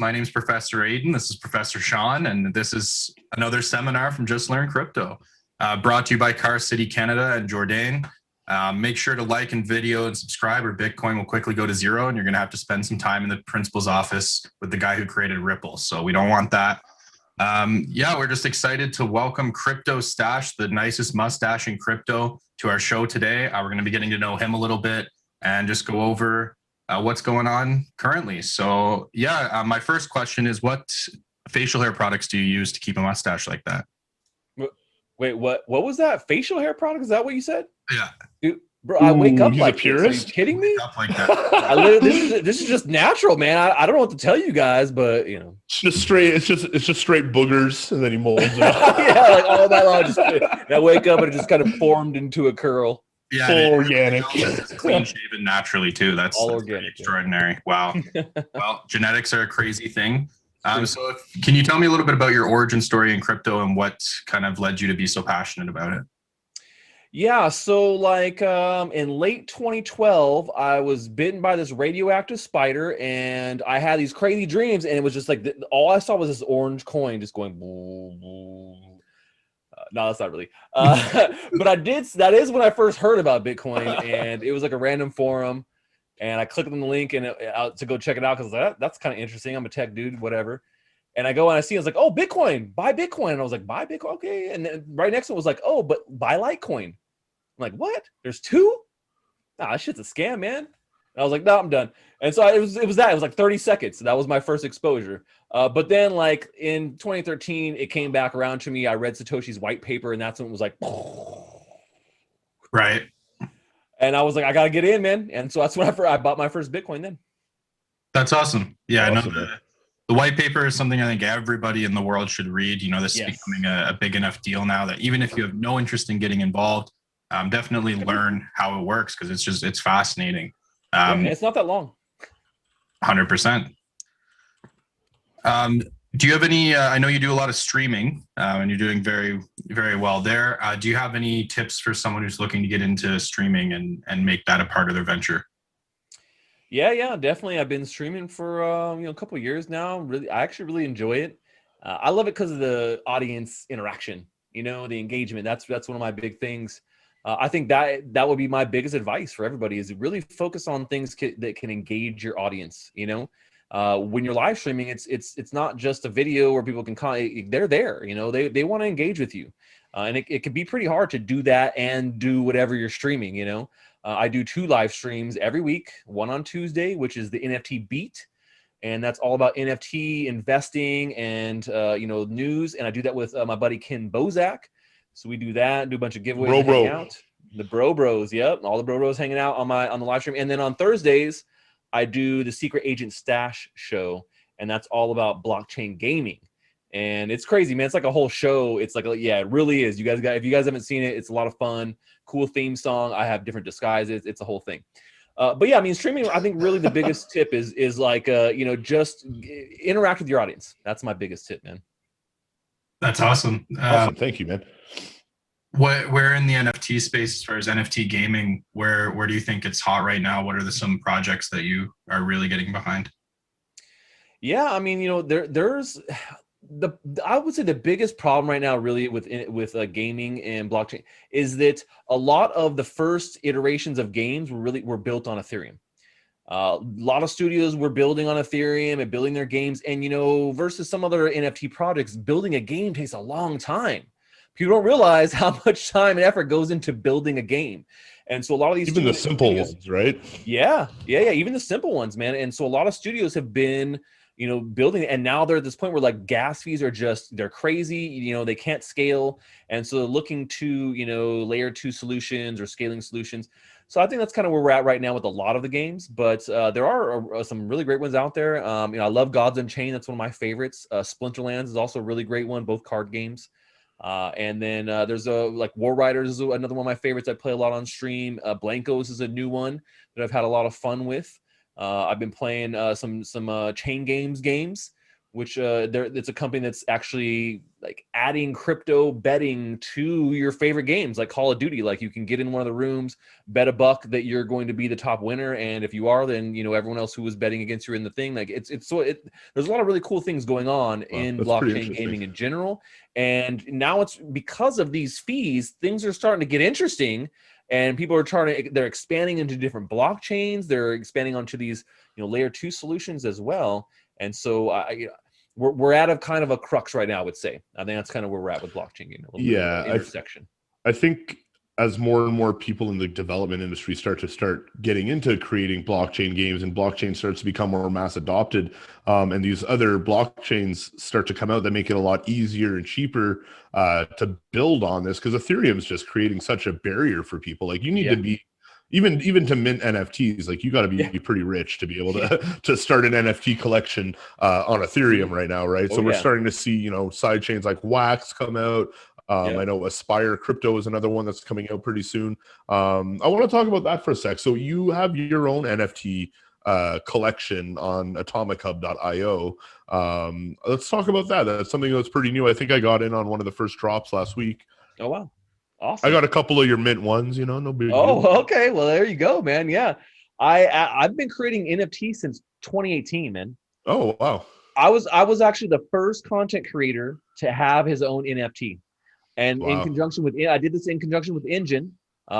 My name is Professor Aidan. This is Professor Shawn, and this is another seminar from Just Learn Crypto, brought to you by Car City Canada and Jourdain. Make sure to like and video and subscribe, or Bitcoin will quickly go to zero, and you're going to have to spend some time in the principal's office with the guy who created Ripple. So we don't want that. Yeah, we're just excited to welcome CryptoStache, the nicest mustache in crypto, to our show today. We're going to be getting to know him a little bit and just go over what's going on currently. So yeah, my first question is, what facial hair products do you use to keep a mustache like that? Wait, what was that? Facial hair product? Is that what you said? Yeah. Dude, bro, I wake up he's like a purist? this. Are you kidding me? Up like that. This is just natural, man. I don't know what to tell you guys, but you know. It's just straight. It's just straight boogers, and then he molds it out. Yeah, like all night long. I wake up and it just kind of formed into a curl. Yeah, Full organic. It's clean shaven naturally too. That's organic, extraordinary. Wow. Well, genetics are a crazy thing. So can you tell me a little bit about your origin story in crypto and what kind of led you to be so passionate about it? Yeah, so like in late 2012, I was bitten by this radioactive spider, and I had these crazy dreams, and it was just like all I saw was this orange coin just going boo, boo. No, that's not really. But that is when I first heard about Bitcoin, and it was like a random forum, and I clicked on the link and to go check it out because that's kind of interesting. I'm a tech dude, whatever. And I go and I see, I was like, oh, Bitcoin, buy Bitcoin. And I was like, buy Bitcoin, okay. And then right next to it was like, oh, but buy Litecoin. I'm like, what? There's two? Nah, that shit's a scam, man. And I was like, no, I'm done. And so it was like 30 seconds. That was my first exposure. But then like in 2013, it came back around to me. I read Satoshi's white paper, and that's when it was like, right. And I was like, I got to get in, man. And so that's when I bought my first Bitcoin then. That's awesome. Yeah, Awesome. I know the white paper is something I think everybody in the world should read. You know, this Yes. is becoming a big enough deal now that even if you have no interest in getting involved, definitely learn how it works, because it's fascinating. It's not that long. 100%. Do you have any, I know you do a lot of streaming and you're doing very, very well there. Do you have any tips for someone who's looking to get into streaming and make that a part of their venture? Yeah, definitely. I've been streaming for a couple of years now. I actually really enjoy it. I love it because of the audience interaction. The engagement. That's one of my big things. I think that would be my biggest advice for everybody, is really focus on things that can engage your audience. When you're live streaming, it's not just a video where people can they're there. They want to engage with you, and it can be pretty hard to do that and do whatever you're streaming. I do 2 live streams every week, one on Tuesday, which is the NFT Beat, and that's all about NFT investing and news. And I do that with my buddy Ken Bozak. So we do that, do a bunch of giveaways, and hang out. The Bro Bros, yep, all the Bro Bros hanging out on the live stream. And then on Thursdays, I do the Secret Agent Stash show, and that's all about blockchain gaming. And it's crazy, man. It's like a whole show. It's like, yeah, it really is. If you guys haven't seen it, it's a lot of fun. Cool theme song. I have different disguises. It's a whole thing. But yeah, I mean, streaming, I think really the biggest tip is like, just interact with your audience. That's my biggest tip, man. That's awesome. Awesome. Thank you, man. Where in the NFT space, as far as NFT gaming, where do you think it's hot right now? What are some projects that you are really getting behind? Yeah, I mean, there's I would say the biggest problem right now, really, with gaming and blockchain, is that a lot of the first iterations of games were built on Ethereum. A lot of studios were building on Ethereum and building their games, and versus some other NFT projects, building a game takes a long time. People don't realize how much time and effort goes into building a game. And so a lot of these even the simple ones, right? Yeah, even the simple ones, man. And so a lot of studios have been building, and now they're at this point where like gas fees are they're crazy. They can't scale, and so they're looking to layer 2 solutions or scaling solutions. So I think that's kind of where we're at right now with a lot of the games, but there are some really great ones out there. I love Gods Unchained. That's one of my favorites. Splinterlands is also a really great one, both card games. And then there's like War Riders is another one of my favorites. I play a lot on stream. Blankos is a new one that I've had a lot of fun with. I've been playing some chain games, which it's a company that's actually like adding crypto betting to your favorite games, like Call of Duty. Like you can get in one of the rooms, bet $1 that you're going to be the top winner, and if you are, then everyone else who was betting against you in the thing. Like there's a lot of really cool things going on in blockchain gaming in general, and now it's because of these fees, things are starting to get interesting. And people are they're expanding into different blockchains. They're expanding onto these, layer 2 solutions as well. And so we're at a kind of a crux right now, I would say. I think that's kind of where we're at with blockchain gaming. A little bit of an intersection. I think as more and more people in the development industry start getting into creating blockchain games, and blockchain starts to become more mass adopted, and these other blockchains start to come out that make it a lot easier and cheaper to build on this, because Ethereum's just creating such a barrier for people. Like you need to be even to mint NFTs, like you got to be pretty rich to be able to start an NFT collection on Ethereum right now, right? So we're starting to see side chains like Wax come out. I know Aspire Crypto is another one that's coming out pretty soon. I want to talk about that for a sec. So you have your own NFT collection on atomichub.io. Let's talk about that. That's something that's pretty new. I think I got in on one of the first drops last week. Oh wow, awesome! I got a couple of your mint ones. No big deal. Oh, okay. Well, there you go, man. Yeah, I've been creating NFTs since 2018, man. Oh wow. I was actually the first content creator to have his own NFT. And in conjunction with, I did this in conjunction with Engine,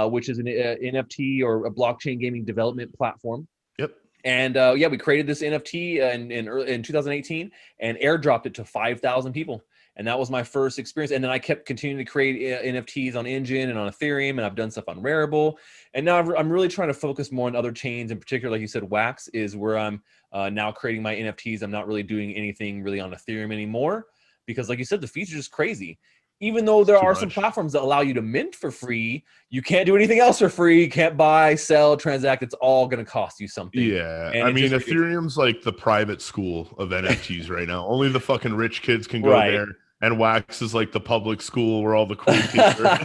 which is an NFT or a blockchain gaming development platform. Yep. And we created this NFT in 2018 and airdropped it to 5,000 people. And that was my first experience. And then I kept continuing to create NFTs on Engine and on Ethereum, and I've done stuff on Rarible. And now I'm really trying to focus more on other chains. In particular, like you said, Wax is where I'm now creating my NFTs. I'm not really doing anything really on Ethereum anymore because, like you said, the fees are just crazy. Even though there are some platforms that allow you to mint for free, you can't do anything else for free. You can't buy, sell, transact. It's all going to cost you something. Yeah. And I mean, Ethereum's like the private school of NFTs right now. Only the fucking rich kids can go there. And Wax is like the public school where all the cool kids are.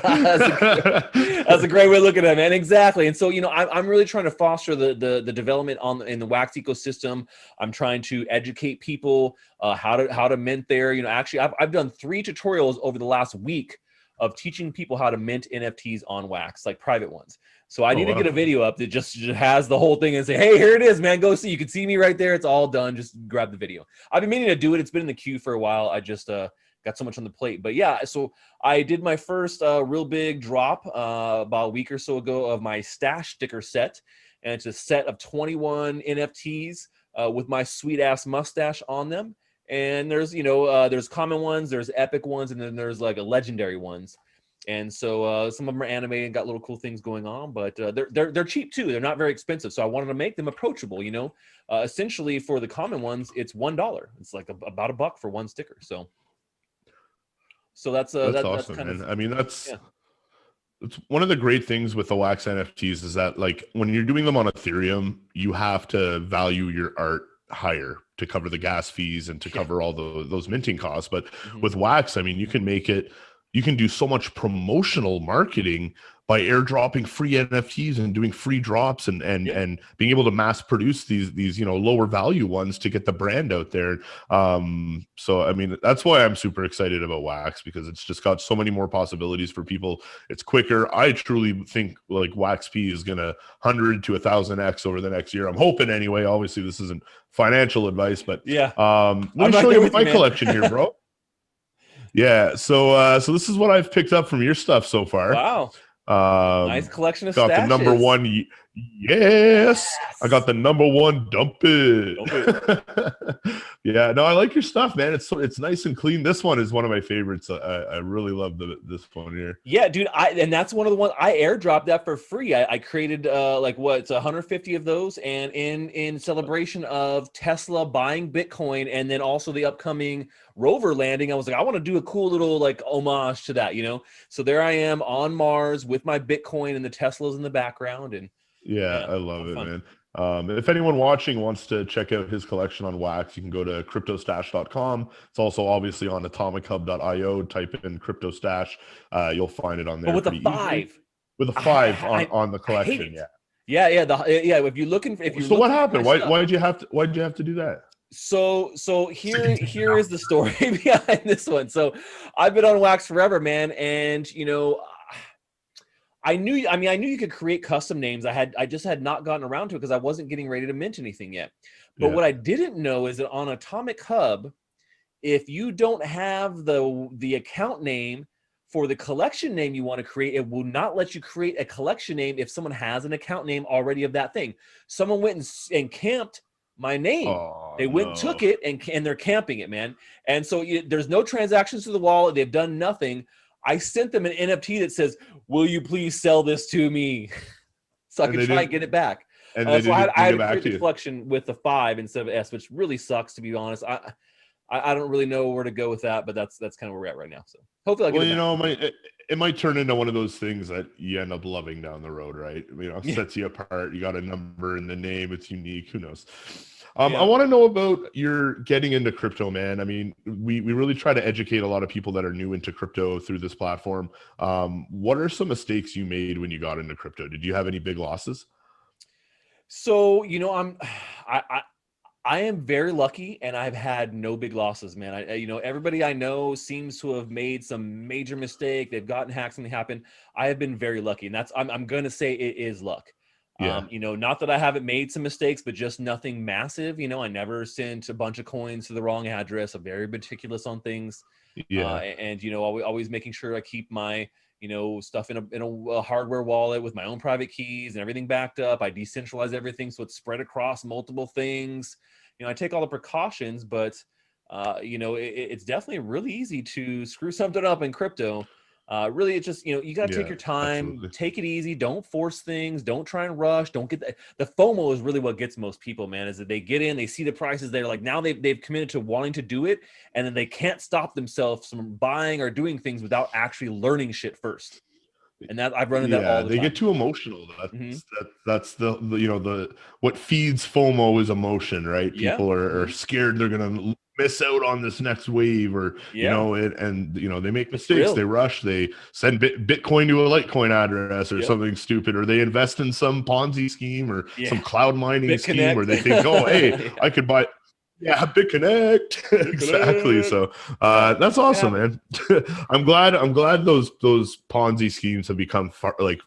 That's a great way of looking at it, man. Exactly. And so, I'm really trying to foster the development in the Wax ecosystem. I'm trying to educate people how to mint there. Actually, I've done 3 tutorials over the last week of teaching people how to mint NFTs on Wax, like private ones. So I need to get a video up that just has the whole thing and say, hey, here it is, man. Go see. You can see me right there. It's all done. Just grab the video. I've been meaning to do it. It's been in the queue for a while. I just got so much on the plate. But yeah, so I did my first real big drop about a week or so ago of my stash sticker set. And it's a set of 21 NFTs with my sweet ass mustache on them. And there's, there's common ones, there's epic ones, and then there's like a legendary ones. And so some of them are animated and got little cool things going on, but they're cheap too. They're not very expensive. So I wanted to make them approachable, essentially for the common ones, it's $1. It's like about $1 for one sticker. So that's awesome, that's kind of, I mean, it's one of the great things with the Wax NFTs is that, like, when you're doing them on Ethereum, you have to value your art higher to cover the gas fees and to cover all those minting costs. But with Wax, I mean, you can do so much promotional marketing by airdropping free NFTs and doing free drops and being able to mass produce these lower value ones to get the brand out there. So I mean, that's why I'm super excited about Wax, because it's just got so many more possibilities for people. It's quicker. I truly think like Wax P is gonna 100 to 1,000x over the next year. I'm hoping anyway. Obviously, this isn't financial advice, but let me show you my collection here, bro. Yeah, so this is what I've picked up from your stuff so far. Wow. Nice collection of got stashes. The number one. Yes. I got the number one. Dump it. Yeah, no, I like your stuff, man. It's nice and clean. This one is one of my favorites. I really love this one here. Yeah, dude. And that's one of the ones I airdropped that for free. I created it's 150 of those, and in celebration of Tesla buying Bitcoin and then also the upcoming rover landing, I was like, I want to do a cool little like homage to that, So there I am on Mars with my Bitcoin and the Teslas in the background, and yeah, I love it, man. If anyone watching wants to check out his collection on Wax, you can go to CryptoStache.com. It's also obviously on atomichub.io. Type in CryptoStache. You'll find it on there. But with a 5. Easily. With a 5 on the collection, Yeah. If you're looking, so what happened? Why'd you have to do that? So here is the story behind this one. So I've been on Wax forever, man, and I knew you could create custom names. I just had not gotten around to it because I wasn't getting ready to mint anything yet. But what I didn't know is that on Atomic Hub, if you don't have the account name for the collection name you want to create, it will not let you create a collection name if someone has an account name already of that thing. Someone went and camped my name. Oh, They went and took it, and they're camping it, man. And so there's no transactions to the wallet. They've done nothing. I sent them an NFT that says, "Will you please sell this to me?" So I could try and get it back. And So I had to create the collection with the 5 instead of S, which really sucks, to be honest. I don't really know where to go with that, but that's kind of where we're at right now. So hopefully I'll get it back. It might turn into one of those things that you end up loving down the road, right? Sets you apart. You got a number in the name. It's unique. Who knows? I want to know about your getting into crypto, man. I mean, we really try to educate a lot of people that are new into crypto through this platform. What are some mistakes you made when you got into crypto? Did you have any big losses? So, I am very lucky, and I've had no big losses, man. Everybody I know seems to have made some major mistake. They've gotten hacked, something happened. I have been very lucky, and I'm going to say it is luck. Yeah. Not that I haven't made some mistakes, but just nothing massive. I never sent a bunch of coins to the wrong address. I'm very meticulous on things. Yeah. And always making sure I keep my stuff in a hardware wallet with my own private keys and everything backed up. I decentralize everything so it's spread across multiple things. I take all the precautions, but it's definitely really easy to screw something up in crypto. Really, it's just, you got to take your time, absolutely. Take it easy. Don't force things. Don't try and rush. Don't get the FOMO is really what gets most people, man, is that they get in, they see the prices. They're like, now they've committed to wanting to do it. And then they can't stop themselves from buying or doing things without actually learning shit first. And that I've run into that all the time. They get too emotional. That's the what feeds FOMO is emotion, right? People are scared they're gonna miss out on this next wave, or they make mistakes. They rush. They send Bitcoin to a Litecoin address or something stupid, or they invest in some Ponzi scheme or some cloud mining scheme where they think, oh, hey, I could buy. Yeah, BitConnect. Exactly. So that's awesome, man. I'm glad those Ponzi schemes have become further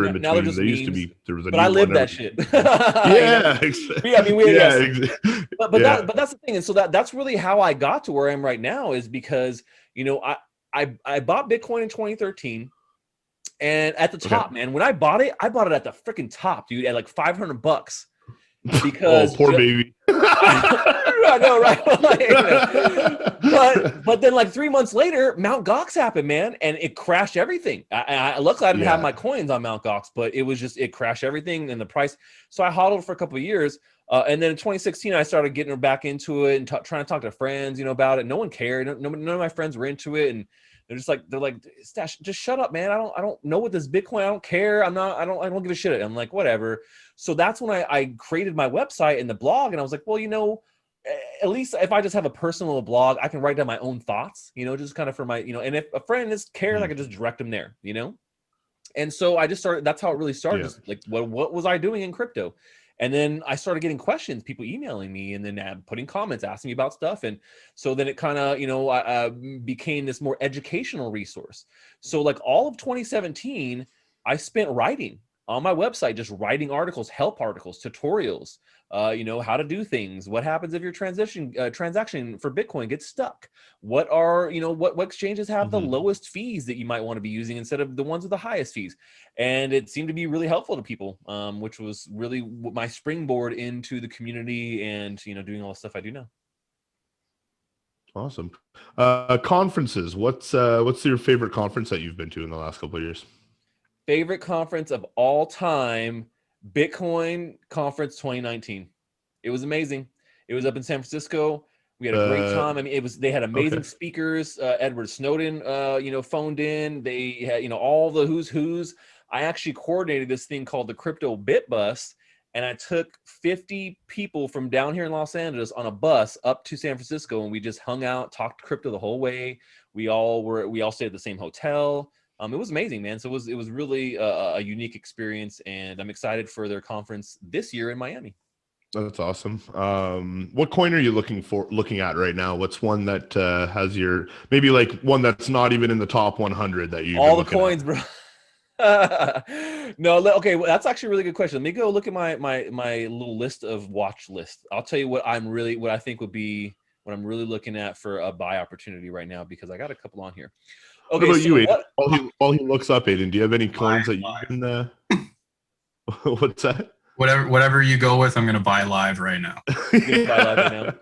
in between. Now they used to be. There was a. But I lived that shit. Yeah. I mean, but that's the thing, and so that's really how I got to where I am right now, is because I bought Bitcoin in 2013, and at the top, man, when I bought it at the freaking top, dude, at like $500. Because poor baby. I know, right? But then like 3 months later, Mt. Gox happened, man, and it crashed everything. Luckily I didn't have my coins on Mt. Gox, but it crashed everything and the price. So I hodled for a couple of years, and then in 2016 I started getting back into it and trying to talk to friends, about it. No one cared. None of my friends were into it, and they're like, Stash, just shut up, man. I don't know what this Bitcoin. I don't care. I don't give a shit. I'm like, whatever. So that's when I created my website and the blog, and I was like, well, at least if I just have a personal blog, I can write down my own thoughts, just kind of for my, and if a friend cares, I can just direct them there, And so I just started. That's how it really started. Just like, what was I doing in crypto? And then I started getting questions, people emailing me, and then putting comments, asking me about stuff. And so then it kind of, became this more educational resource. So like all of 2017, I spent writing on my website, just writing articles, help articles, tutorials, how to do things. What happens if your transaction for Bitcoin gets stuck? What are, what exchanges have the lowest fees that you might want to be using instead of the ones with the highest fees? And it seemed to be really helpful to people, which was really my springboard into the community and, doing all the stuff I do now. Awesome. Conferences. What's your favorite conference that you've been to in the last couple of years? Favorite conference of all time, Bitcoin Conference 2019. It was amazing. It was up in San Francisco. We had a great time. I mean, they had amazing speakers. Edward Snowden, phoned in. They had, all the who's. I actually coordinated this thing called the Crypto Bit Bus, and I took 50 people from down here in Los Angeles on a bus up to San Francisco, and we just hung out, talked crypto the whole way. We all stayed at the same hotel. It was amazing, man. So it was really a unique experience, and I'm excited for their conference this year in Miami. That's awesome. What coin are you looking at right now? What's one that has your maybe like one that's not even in the top 100 that you've All been the looking coins, at? bro. No, okay, well, that's actually a really good question. Let me go look at my little list of watch list. I'll tell you what I think would be what I'm really looking at for a buy opportunity right now, because I got a couple on here. What Okay, about so you, Aidan? what While he looks up, Aidan, do you have any Buy, coins that you've buy. been what's that? Whatever you go with, I'm gonna buy live right now. you're gonna buy live right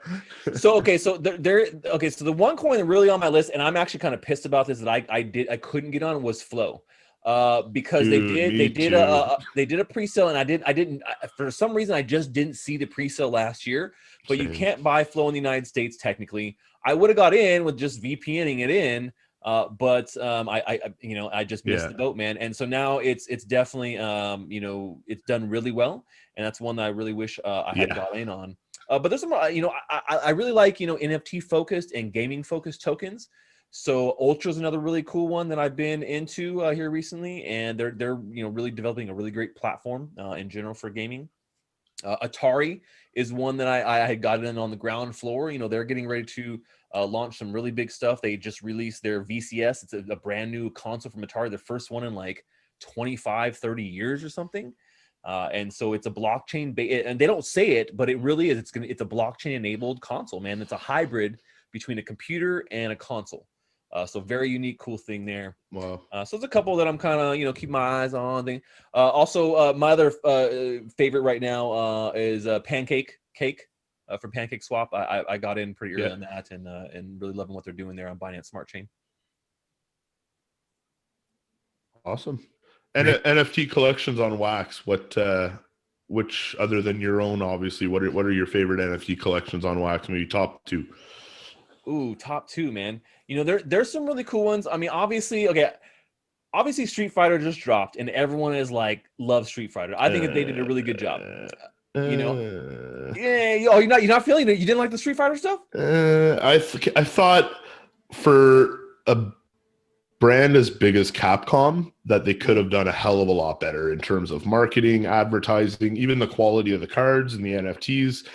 now? So okay, so okay, so the one coin really on my list, and I'm actually kind of pissed about this, that I couldn't get on, was Flow. Because Dude, me too. they did a pre-sale, and I didn't for some reason I just didn't see the pre-sale last year. But you Same. can't buy Flow in the United States technically. I would have got in with just VPNing it in, but I just missed Yeah. the boat, man. And so now it's definitely it's done really well, and that's one that I really wish I had Yeah. got in on. But there's some, I really like NFT focused and gaming focused tokens. So Ultra's another really cool one that I've been into here recently, and they're really developing a really great platform in general for gaming. Atari is one that I had gotten in on the ground floor. They're getting ready to launch some really big stuff. They just released their VCS. It's a brand new console from Atari, the first one in like 25, 30 years or something. And so it's a blockchain, and they don't say it, but it really is. It's a blockchain enabled console, man. It's a hybrid between a computer and a console. So very unique, cool thing there. Wow. So there's a couple that I'm kind of keep my eyes on. Also, my other favorite right now is Pancake Cake from Pancake Swap. I got in pretty early on that, and really loving what they're doing there on Binance Smart Chain. Awesome. And NFT collections on Wax. Which other than your own, obviously, what are your favorite NFT collections on Wax? Maybe top two. Ooh, top two, man. There's some really cool ones. I mean, obviously Street Fighter just dropped, and everyone is like, loves Street Fighter. I think they did a really good job. Yeah. Oh, you're not feeling it. You didn't like the Street Fighter stuff? I thought for a brand as big as Capcom that they could have done a hell of a lot better in terms of marketing, advertising, even the quality of the cards and the NFTs.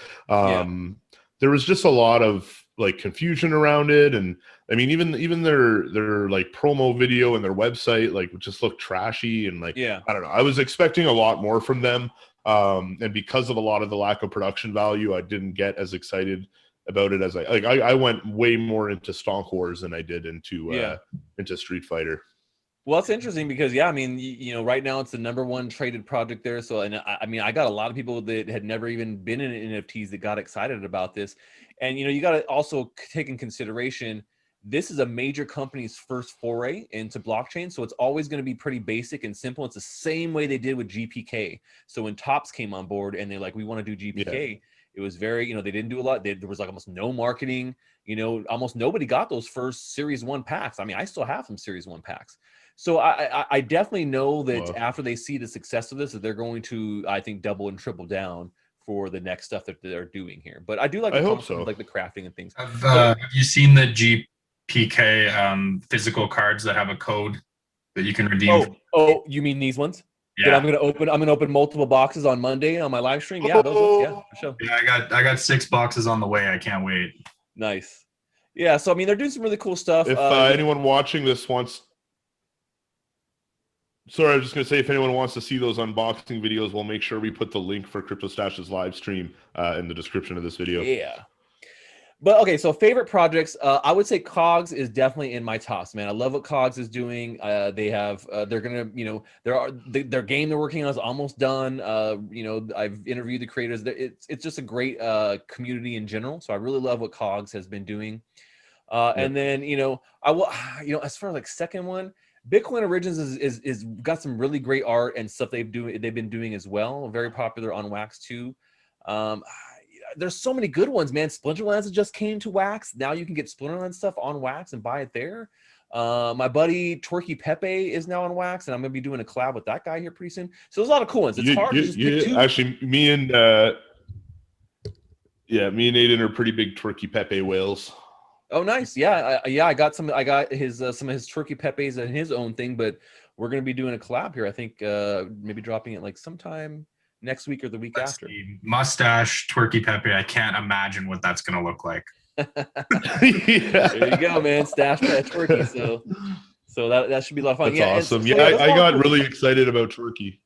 There was just a lot of like confusion around it, and I mean even their like promo video and their website like just looked trashy, and like I don't know. I was expecting a lot more from them, and because of a lot of the lack of production value, I didn't get as excited about it as I went way more into Stonk Wars than I did into Street Fighter. Well, it's interesting because I mean, right now it's the #1 traded project there. So, and I mean, I got a lot of people that had never even been in NFTs that got excited about this. And you got to also take in consideration, this is a major company's first foray into blockchain, so it's always going to be pretty basic and simple. It's the same way they did with GPK. So when Topps came on board and they're like, we want to do GPK, it was very, they didn't do a lot. There was like almost no marketing. Almost nobody got those first Series 1 packs. I mean, I still have some Series 1 packs. So I definitely know that after they see the success of this, that they're going to, I think, double and triple down for the next stuff that they're doing here. But I do like like the crafting and things. Have you seen the GPK physical cards that have a code that you can redeem? Oh, you mean these ones? Yeah. That I'm gonna open multiple boxes on Monday on my live stream. Yeah, those ones, for sure. Yeah, I got 6 boxes on the way. I can't wait. Nice. Yeah, so I mean, they're doing some really cool stuff. If anyone watching this wants, sorry, I was just gonna say, if anyone wants to see those unboxing videos, we'll make sure we put the link for CryptoStache's live stream in the description of this video. Yeah. But okay, so favorite projects, I would say Cogs is definitely in my tops, man. I love what Cogs is doing. They have, they're gonna, their game they're working on is almost done. I've interviewed the creators. It's just a great community in general. So I really love what Cogs has been doing. And then I will, as far as like second one, Bitcoin Origins is got some really great art and stuff they've been doing as well. Very popular on Wax too. There's so many good ones, man. Splinterlands just came to Wax. Now you can get Splinterlands stuff on Wax and buy it there. My buddy Twerky Pepe is now on Wax, and I'm gonna be doing a collab with that guy here pretty soon. So there's a lot of cool ones. It's hard to just pick two. Actually, me and Aidan are pretty big Twerky Pepe whales. Oh, nice. Yeah. I got some. I got his some of his Twerky Pepes and his own thing, but we're gonna be doing a collab here. I think maybe dropping it like sometime next week or the week Let's after. see. Mustache, Twerky Pepe. I can't imagine what that's going to look like. Yeah. There you go, man. Stash Pet Twerky. So that should be a lot of fun. That's Yeah, awesome. And so, Yeah, there's a I lot got of cool really excited about Turkey.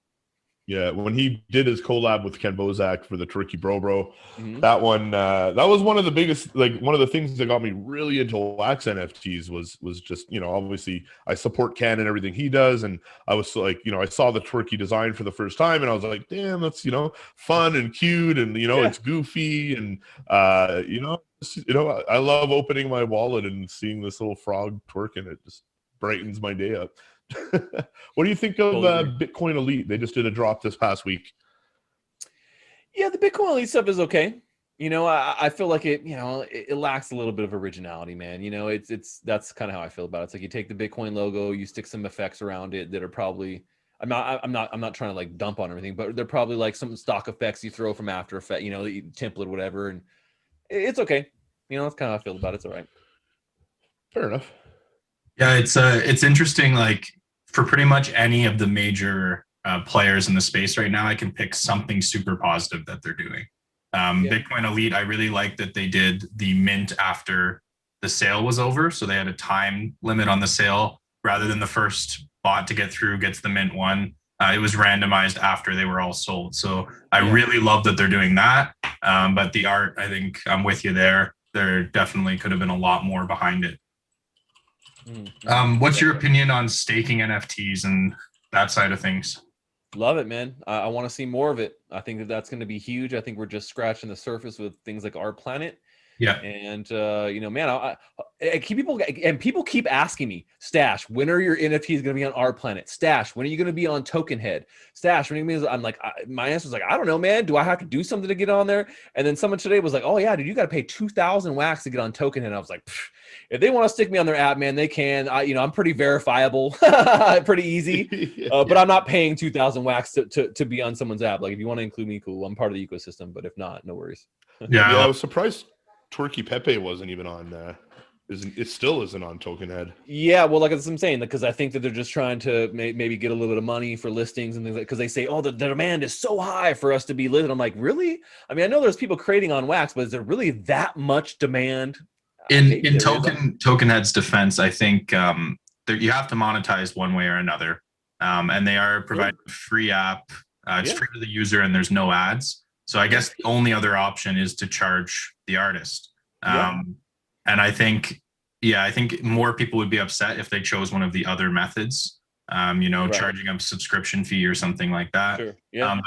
Yeah, when he did his collab with Ken Bozak for the Turkey Bro, Mhm. that one that was one of the biggest, like one of the things that got me really into wax NFTs was just, you know, obviously I support Ken and everything he does, and I was like, you know, I saw the Turkey design for the first time, and I was like, damn, that's, you know, fun and cute, and you know, Yeah. it's goofy, and you know, I love opening my wallet and seeing this little frog twerking. It just brightens my day up. What do you think of Totally agree. Bitcoin Elite? They just did a drop this past week. Yeah, the Bitcoin Elite stuff is okay. You know, I feel like it lacks a little bit of originality, man. You know, that's kind of how I feel about it. It's like you take the Bitcoin logo, you stick some effects around it that are probably I'm not trying to like dump on everything, but they're probably like some stock effects you throw from After Effects, you know, template, whatever, and it's okay. You know, that's kind of how I feel about it. It's all right. Fair enough. Yeah, it's interesting. Like for pretty much any of the major players in the space right now, I can pick something super positive that they're doing. Yeah. Bitcoin Elite, I really like that they did the mint after the sale was over, so they had a time limit on the sale rather than the first bot to get through gets the mint one. It was randomized after they were all sold. So I Yeah. really love that they're doing that. But the art, I think I'm with you there. There definitely could have been a lot more behind it. What's your opinion on staking NFTs and that side of things? Love it, man. I want to see more of it. I think that's going to be huge. I think we're just scratching the surface with things like Our Planet. Yeah. And you know, man, I keep people keep asking me, Stash, when are your NFTs going to be on Our Planet? Stash, when are you going to be on Token Head? Stash, when are you going to be? I'm like, my answer is like, I don't know, man. Do I have to do something to get on there? And then someone today was like, oh yeah, dude, you got to pay 2,000 wax to get on Token Head. And I was like, if they want to stick me on their app, man, they can. I'm pretty verifiable, pretty easy. But I'm not paying 2,000 wax to be on someone's app. Like, if you want to include me, cool. I'm part of the ecosystem. But if not, no worries. Yeah, I was surprised Twerky Pepe wasn't even on. It still isn't on Token Head. Yeah, well, like I'm saying, because I think that they're just trying to maybe get a little bit of money for listings and things like. Because they say, oh, the demand is so high for us to be listed. I'm like, really? I mean, I know there's people creating on wax, but is there really that much demand? in Token Head's defense, I think you have to monetize one way or another, and they are providing a free app. It's free to the user, and there's no ads. So I guess the only other option is to charge the artist. And I think, I think more people would be upset if they chose one of the other methods. Charging a subscription fee or something like that. Sure. Yeah. But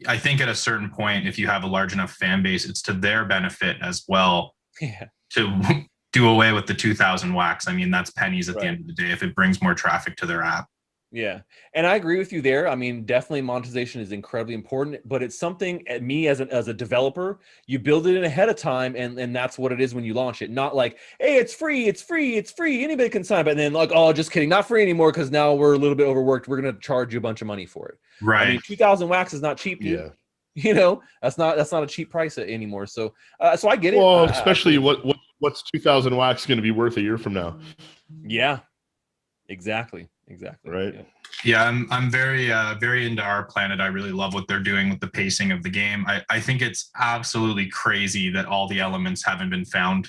I think at a certain point, if you have a large enough fan base, it's to their benefit as well. Yeah. To do away with the 2,000 wax. I mean, that's pennies at the end of the day if it brings more traffic to their app. Yeah. And I agree with you there. I mean, definitely monetization is incredibly important, but it's something me as a developer, you build it in ahead of time, and that's what it is when you launch it. Not like, hey, it's free, anybody can sign up, and then like, oh, just kidding, not free anymore because now we're a little bit overworked. We're gonna charge you a bunch of money for it. Right. I mean, 2,000 wax is not cheap, dude. Yeah. You know, that's not a cheap price anymore. So I get it. Well, especially what's 2,000 wax going to be worth a year from now? Yeah. Exactly. Right. Yeah, I'm very very into Our Planet. I really love what they're doing with the pacing of the game. I think it's absolutely crazy that all the elements haven't been found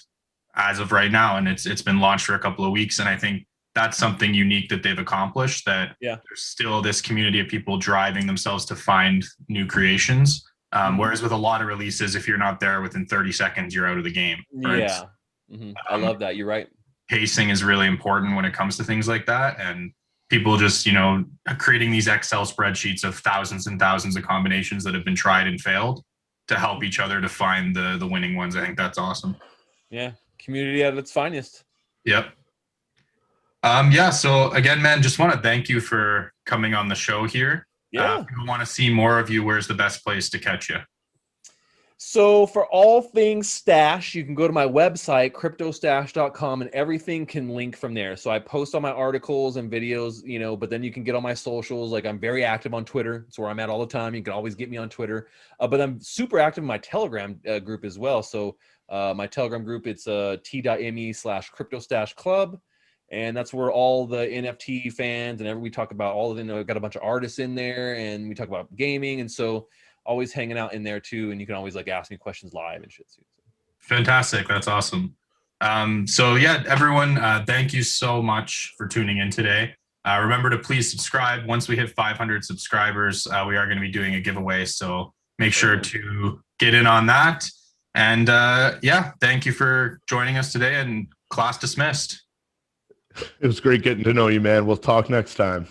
as of right now, and it's been launched for a couple of weeks. And I think that's something unique that they've accomplished. That there's still this community of people driving themselves to find new creations. Whereas with a lot of releases, if you're not there within 30 seconds, you're out of the game. Right? Yeah. I love that. You're right. Pacing is really important when it comes to things like that, and people just creating these Excel spreadsheets of thousands and thousands of combinations that have been tried and failed to help each other to find the winning ones. I think that's awesome. Yeah, community at its finest. Yep. So again, man, just want to thank you for coming on the show here. If you want to see more of you, where's the best place to catch you? So for all things Stash, you can go to my website, CryptoStache.com, and everything can link from there. So I post all my articles and videos, but then you can get all my socials. Like, I'm very active on Twitter. It's where I'm at all the time. You can always get me on Twitter. But I'm super active in my Telegram group as well. So my Telegram group, it's t.me/CryptoStache Club. And that's where all the NFT fans and we talk about all of them. I've got a bunch of artists in there, and we talk about gaming. And so always hanging out in there too, and you can always like ask me questions live and shit too. Fantastic. That's awesome. So yeah, everyone, thank you so much for tuning in today. Remember to please subscribe. Once we hit 500 subscribers, we are going to be doing a giveaway. So make sure to get in on that. And yeah, thank you for joining us today, and class dismissed. It was great getting to know you, man. We'll talk next time.